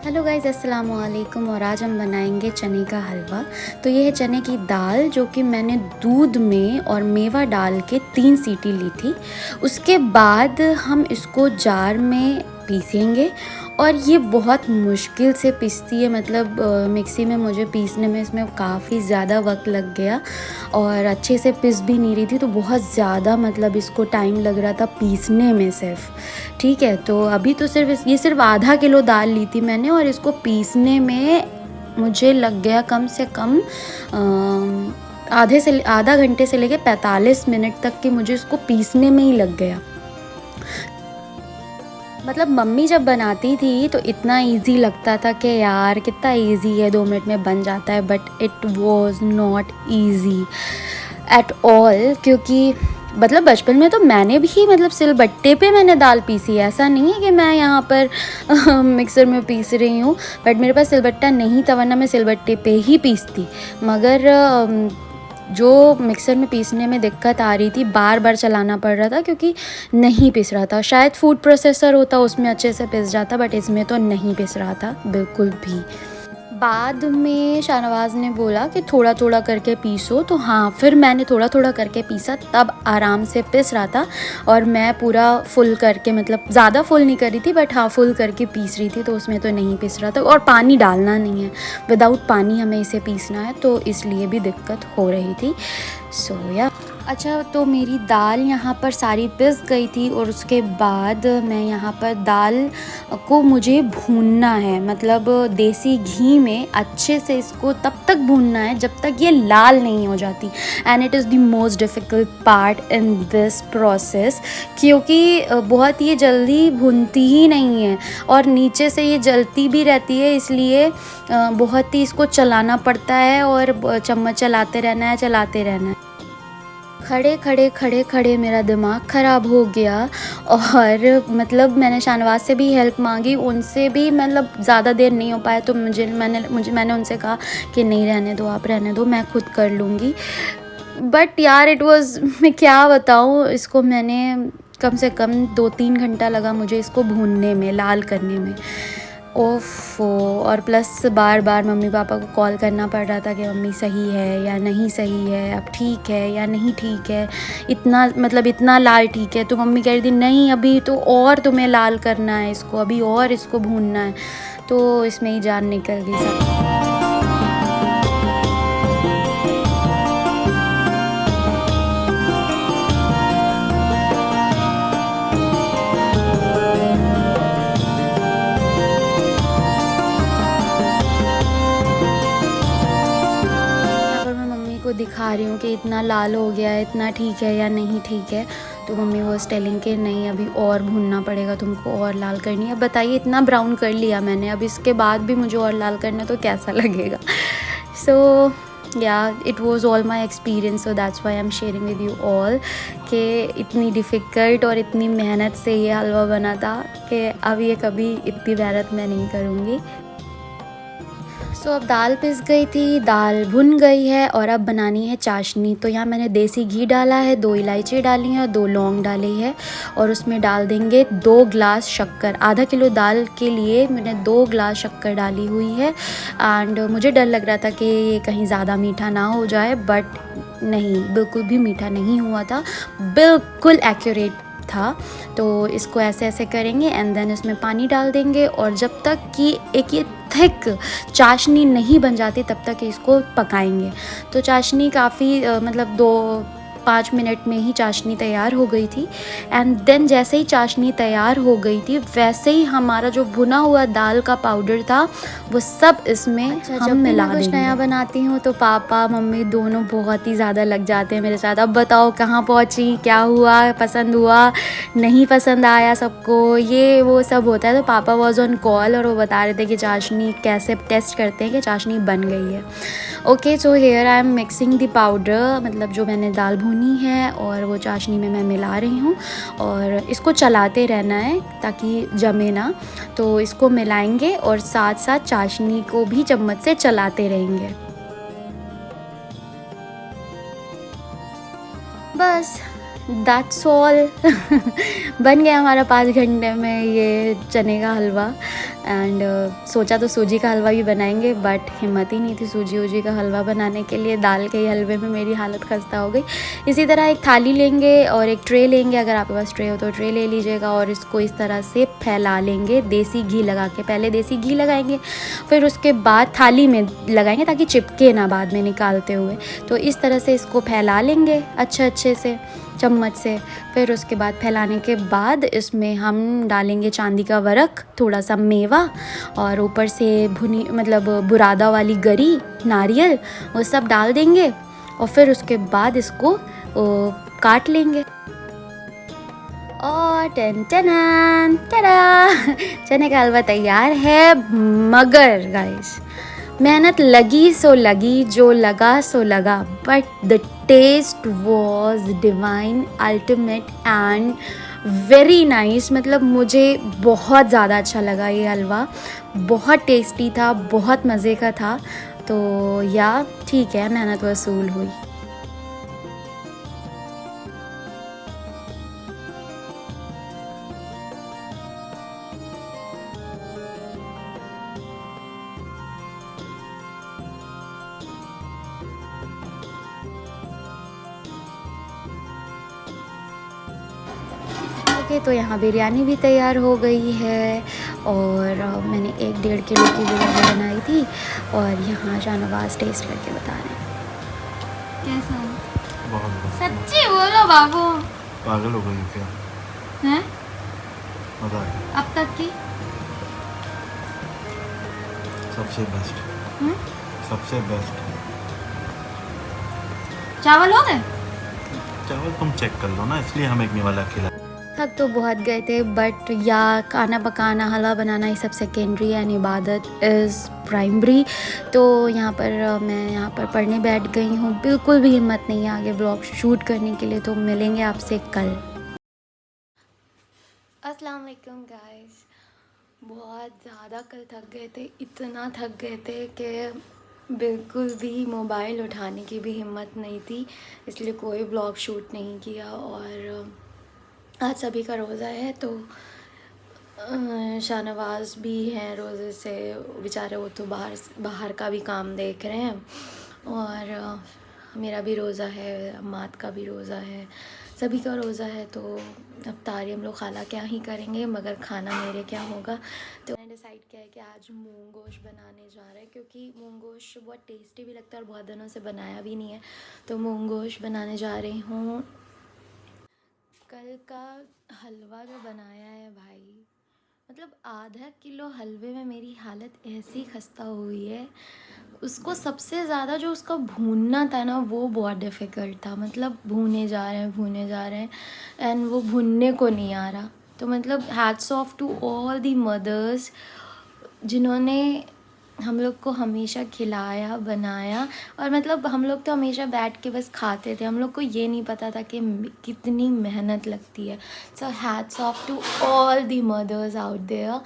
Hello guys, अस्सलाम वालेकुम। और आज हम बनाएंगे चने का हलवा। तो ये है चने की दाल जो कि मैंने दूध में और मेवा डाल के 3 सीटी ली थी। उसके बाद हम इसको जार में पीसेंगे और ये बहुत मुश्किल से पिसती है। मतलब मिक्सी में मुझे पीसने में इसमें काफ़ी ज़्यादा वक्त लग गया और अच्छे से पिस भी नहीं रही थी, तो बहुत ज़्यादा मतलब इसको टाइम लग रहा था पीसने में सिर्फ। ठीक है, तो अभी तो सिर्फ आधा किलो दाल ली थी मैंने और इसको पीसने में मुझे लग गया कम से कम आधा घंटे से लेके 45 मिनट तक कि मुझे इसको पीसने में ही लग गया। मतलब मम्मी जब बनाती थी तो इतना इजी लगता था कि यार कितना इजी है, 2 मिनट में बन जाता है, but it was not easy at all. क्योंकि मतलब बचपन में तो मैंने भी मतलब सिलबट्टे पे मैंने दाल पीसी है, ऐसा नहीं है कि मैं यहाँ पर मिक्सर में पीस रही हूँ, बट मेरे पास सिलबट्टा नहीं था, वरना मैं सिलबट्टे पे ही पीसती। मगर जो मिक्सर में पीसने में दिक्कत आ रही थी, बार बार चलाना पड़ रहा था क्योंकि नहीं पिस रहा था। शायद फूड प्रोसेसर होता उसमें अच्छे से पिस जाता, बट इसमें तो नहीं पिस रहा था बिल्कुल भी। बाद में शाहनवाज़ ने बोला कि थोड़ा थोड़ा करके पीसो, तो हाँ, फिर मैंने थोड़ा थोड़ा करके पीसा, तब आराम से पिस रहा था। और मैं पूरा फुल करके, मतलब ज़्यादा फुल नहीं करी थी, बट हाँ फुल करके पीस रही थी, तो उसमें तो नहीं पिस रहा था। और पानी डालना नहीं है, विदाउट पानी हमें इसे पीसना है, तो इसलिए भी दिक्कत हो रही थी। सो या अच्छा, तो मेरी दाल यहाँ पर सारी पिस गई थी और उसके बाद मैं यहाँ पर दाल को मुझे भूनना है, मतलब देसी घी में अच्छे से इसको तब तक भूनना है जब तक ये लाल नहीं हो जाती। And it is the most difficult part in this process, क्योंकि बहुत ये जल्दी भूनती ही नहीं है और नीचे से ये जलती भी रहती है, इसलिए बहुत ही इसको चलाना पड़ता है और चम्मच चलाते रहना है। खड़े खड़े मेरा दिमाग ख़राब हो गया। और मतलब मैंने शाहनवाज़ से भी हेल्प मांगी, उनसे भी मतलब ज़्यादा देर नहीं हो पाया, तो मैंने उनसे कहा कि नहीं, रहने दो, आप रहने दो, मैं खुद कर लूँगी। बट यार इट वाज़, मैं क्या बताऊँ, इसको मैंने कम से कम 2-3 घंटा लगा मुझे इसको भूनने में, लाल करने में। ओफ़ो! और प्लस बार बार मम्मी पापा को कॉल करना पड़ रहा था कि मम्मी सही है या नहीं सही है, अब ठीक है या नहीं ठीक है, इतना लाल ठीक है। तो मम्मी कह रही थी नहीं, अभी तो और तुम्हें लाल करना है इसको, अभी और इसको भूनना है। तो इसमें ही जान निकल गई सब। को दिखा रही हूँ कि इतना लाल हो गया है, इतना ठीक है या नहीं ठीक है। तो मम्मी वाज टेलिंग कि नहीं, अभी और भूनना पड़ेगा तुमको, और लाल करनी है। अब बताइए, इतना ब्राउन कर लिया मैंने, अब इसके बाद भी मुझे और लाल करना तो कैसा लगेगा। सो या it was all my experience, so that's why I am sharing with you all कि इतनी डिफ़िकल्ट और इतनी मेहनत से ये हलवा बना था कि अब ये कभी इतनी मेहनत मैं नहीं करूँगी। सो अब दाल पिस गई थी, दाल भुन गई है और अब बनानी है चाशनी। तो यहाँ मैंने देसी घी डाला है, 2 इलायची डाली हैं और 2 लौंग डाली है, और उसमें डाल देंगे 2 ग्लास शक्कर। आधा किलो दाल के लिए मैंने 2 ग्लास शक्कर डाली हुई है। एंड मुझे डर लग रहा था कि ये कहीं ज़्यादा मीठा ना हो जाए, बट नहीं, बिल्कुल भी मीठा नहीं हुआ था, बिल्कुल एक्यूरेट था। तो इसको ऐसे ऐसे करेंगे एंड देन इसमें पानी डाल देंगे, और जब तक कि एक ये थिक चाशनी नहीं बन जाती तब तक इसको पकाएंगे। तो चाशनी काफ़ी मतलब 2-5 मिनट में ही चाशनी तैयार हो गई थी। एंड देन जैसे ही चाशनी तैयार हो गई थी, वैसे ही हमारा जो भुना हुआ दाल का पाउडर था वो सब इसमें हम मिला देंगे। कुछ नया बनाती हूँ तो पापा मम्मी दोनों बहुत ही ज़्यादा लग जाते हैं मेरे साथ। अब बताओ कहाँ पहुँची, क्या हुआ, पसंद हुआ, नहीं पसंद आया सबको, ये वो सब होता है। तो पापा वॉज ऑन कॉल और वो बता रहे थे कि चाशनी कैसे टेस्ट करते हैं कि चाशनी बन गई है। Okay, so here I am mixing the powder, मतलब जो मैंने दाल भुनी है और वो चाशनी में मैं मिला रही हूँ, और इसको चलाते रहना है ताकि जमे ना। तो इसको मिलाएंगे और साथ साथ चाशनी को भी चम्मच से चलाते रहेंगे। बस दैट्स ऑल। बन गया हमारा 5 घंटे में ये चने का हलवा। एंड सोचा तो सूजी का हलवा भी बनाएंगे, बट हिम्मत ही नहीं थी सूजी वूजी का हलवा बनाने के लिए। दाल के ही हलवे में मेरी हालत खस्ता हो गई। इसी तरह एक थाली लेंगे और एक ट्रे लेंगे, अगर आपके पास ट्रे हो तो ट्रे ले लीजिएगा, और इसको इस तरह से फैला लेंगे देसी घी लगा के। पहले देसी घी लगाएंगे, फिर उसके बाद थाली में लगाएंगे ताकि चिपके ना बाद में निकालते हुए। तो इस तरह से इसको फैला लेंगे अच्छे से चम्मच से। फिर उसके बाद फैलाने के बाद इसमें हम डालेंगे चांदी का वर्क, थोड़ा सा मेवा, और ऊपर से भुनी मतलब बुरादा वाली गरी, नारियल, वो सब डाल देंगे। और फिर उसके बाद इसको काट लेंगे। और टन टन टड़ा, चने का हलवा तैयार है। मगर गाइस, मेहनत लगी सो लगी, जो लगा सो लगा, but the taste was divine, ultimate and very nice. मतलब मुझे बहुत ज़्यादा अच्छा लगा ये हलवा, बहुत टेस्टी था, बहुत मज़े का था। तो या ठीक है, मेहनत वसूल हुई। ओके, तो यहाँ बिरयानी भी तैयार हो गई है, और मैंने 1-1.5 किलो की बिरयानी बनाई थी। और यहाँ शाहनवाज टेस्ट करके बता रहे हैं कैसा है। बहुत सच्ची बोलो बाबू, पागल हो गई क्या? हैं मजा आ गया। अब तक की सबसे बेस्ट, सबसे बेस्ट। चावल हो गए? चावल तुम चेक कर लो ना, इसलिए हम एक निवाला खिला। थक तो बहुत गए थे, बट या खाना पकाना, हलवा बनाना, ये सब सेकेंडरी एंड इबादत इज़ प्राइमरी। तो यहाँ पर मैं यहाँ पर पढ़ने बैठ गई हूँ। बिल्कुल भी हिम्मत नहीं है आगे व्लॉग शूट करने के लिए। तो मिलेंगे आपसे कल। अस्सलाम वालेकुम गाइस। बहुत ज़्यादा कल थक गए थे, इतना थक गए थे कि बिल्कुल भी मोबाइल उठाने की भी हिम्मत नहीं थी, इसलिए कोई व्लॉग शूट नहीं किया। और आज सभी का रोज़ा है, तो शाहनवाज भी हैं रोज़े से, बेचारे वो तो बाहर का भी काम देख रहे हैं। और मेरा भी रोज़ा है, अम्मात का भी रोज़ा है, सभी का रोज़ा है। तो अफ्तारी हम लोग खाला क्या ही करेंगे, मगर खाना मेरे क्या होगा। तो मैंने डिसाइड किया है कि आज मूंग गोश्त बनाने जा रहे हैं, क्योंकि मूंग गोश्त बहुत टेस्टी भी लगता है और बहुत दिनों से बनाया भी नहीं है। तो मूंग गोश्त बनाने जा रही हूँ। कल का हलवा जो बनाया है भाई, मतलब आधा किलो हलवे में मेरी हालत ऐसी खस्ता हुई है। उसको सबसे ज़्यादा जो उसका भूनना था ना, वो बहुत डिफ़िकल्ट था। मतलब भूने जा रहे हैं एंड वो भूनने को नहीं आ रहा। तो मतलब hats off to all the mothers जिन्होंने हम लोग को हमेशा खिलाया बनाया। और मतलब हम लोग तो हमेशा बैठ के बस खाते थे, हम लोग को ये नहीं पता था कि कितनी मेहनत लगती है। So hats off to all the mothers out there.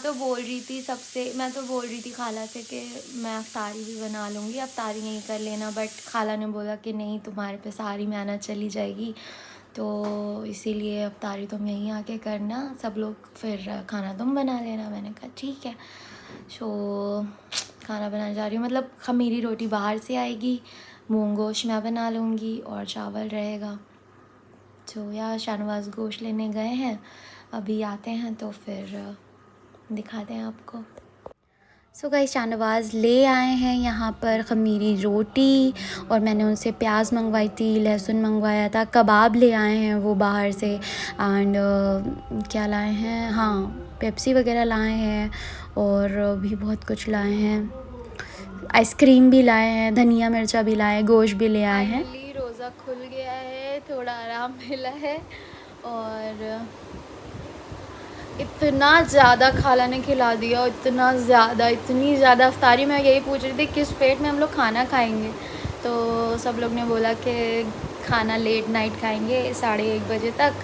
तो बोल रही थी मैं तो बोल रही थी खाला से कि मैं अफ्तारी भी बना लूँगी, अफ्तारी यहीं कर लेना, बट खाला ने बोला कि नहीं, तुम्हारे पे सारी मेहनत चली जाएगी, तो इसीलिए अफ्तारी तुम यहीं आके करना, सब लोग फिर खाना तुम बना लेना। मैंने कहा ठीक है। सो खाना बनाने जा रही हूँ। मतलब खमीरी रोटी बाहर से आएगी, मूंग गोश्त मैं बना लूँगी और चावल रहेगा। तो यार शाहनवाज गोश्त लेने गए हैं, अभी आते हैं तो फिर दिखाते हैं आपको। सो गाइस, शाहनवाज ले आए हैं यहाँ पर खमीरी रोटी, और मैंने उनसे प्याज मंगवाई थी, लहसुन मंगवाया था, कबाब ले आए हैं वो बाहर से। एंड क्या लाए हैं, हाँ पेप्सी वगैरह लाए हैं, और भी बहुत कुछ लाए हैं, आइसक्रीम भी लाए हैं, धनिया मिर्चा भी लाए, गोश्त भी ले आए हैं। रोज़ा खुल गया है, थोड़ा आराम मिला है। और इतना ज़्यादा खाला ने खिला दिया, इतनी ज़्यादा अफ्तारी। मैं यही पूछ रही थी किस पेट में हम लोग खाना खाएंगे, तो सब लोग ने बोला कि खाना लेट नाइट खाएंगे 1:30 बजे तक।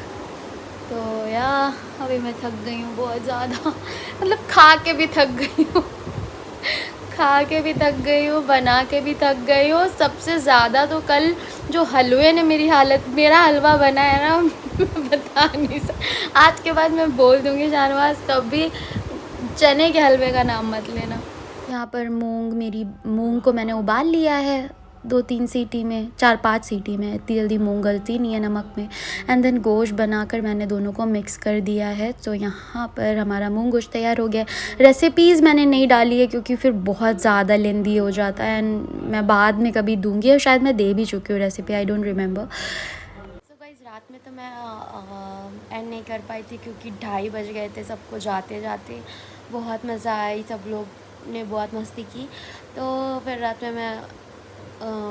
तो यार अभी मैं थक गई हूँ बहुत ज़्यादा, मतलब खा के भी थक गई हूँ। खा के भी थक गई हूँ, बना के भी थक गई हूँ। सबसे ज़्यादा तो कल जो हलवे ने मेरा हलवा बना है ना बता नहीं सकती। आज के बाद मैं बोल दूँगी शाहनवाज कभी चने के हलवे का नाम मत लेना। यहाँ पर मूंग को मैंने उबाल लिया है 2-3 सीटी में, 4-5 सीटी में, इतनी जल्दी मूंग गलती नहीं है नमक में। एंड देन गोश्त बनाकर मैंने दोनों को मिक्स कर दिया है। तो यहाँ पर हमारा मूंग गोश्त तैयार हो गया। रेसिपीज़ मैंने नहीं डाली है क्योंकि फिर बहुत ज़्यादा लेंदी हो जाता है एंड मैं बाद में कभी दूँगी, और शायद मैं दे भी चुकी हूँ recipe, I don't remember. So guys रात में तो मैं एंड नहीं कर पाई थी क्योंकि 2:30 बज गए थे सबको जाते जाते। बहुत मज़ा आई, सब लोग ने बहुत मस्ती की, तो फिर रात में मैं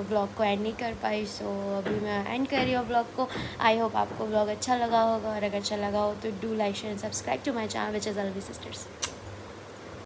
व्लॉग को एंड नहीं कर पाई। सो अभी मैं एंड कर रही हूँ व्लॉग को। आई होप आपको व्लॉग अच्छा लगा होगा, और अगर अच्छा लगा हो तो do like share and subscribe to my channel which is Alvi sisters.